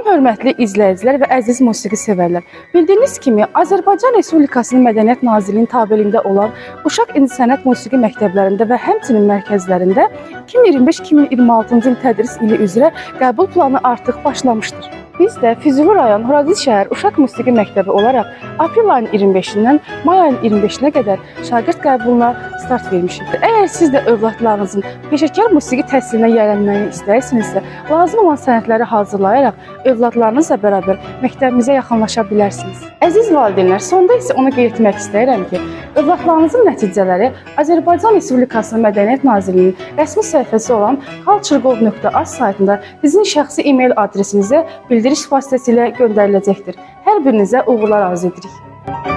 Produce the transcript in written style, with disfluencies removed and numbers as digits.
Salam hörmətli izləyicilər və əziz musiqi sevərlər. Bildiyiniz kimi, Azərbaycan Respublikasının Mədəniyyət Nazirliyinin tabeliyində olan Uşaq İncəsənət Musiqi məktəblərində və həmçinin mərkəzlərində 2025-2026-cı il tədris ili üzrə qəbul planı artıq başlamışdır. Biz də Füzuli rayon Horadiz şəhər Uşaq Musiqi məktəbi olaraq aprel ayının 25-dən may ayının 25-nə qədər şagird qəbuluna start vermişik. Əgər siz də övladlarınızın peşəkar musiqi təhsilinə yiyələnməyini istəyirsinizsə, lazım olan sənədləri hazırlayaraq övladlarınızla bərabər məktəbimizə yaxınlaşa bilərsiniz. Əziz valideynlər, sonda isə onu qeyd etmək istəyirəm ki, övladlarınızın nəticələri Azərbaycan Respublikasının Mədəniyyət Nazirliyinin rəsmi səhifəsi olan culturegov.az saytında sizin şəxsi e-mail adresinizə bildiriş vasitəsilə göndəriləcəkdir. Hər birinizə uğurlar arzu edirik.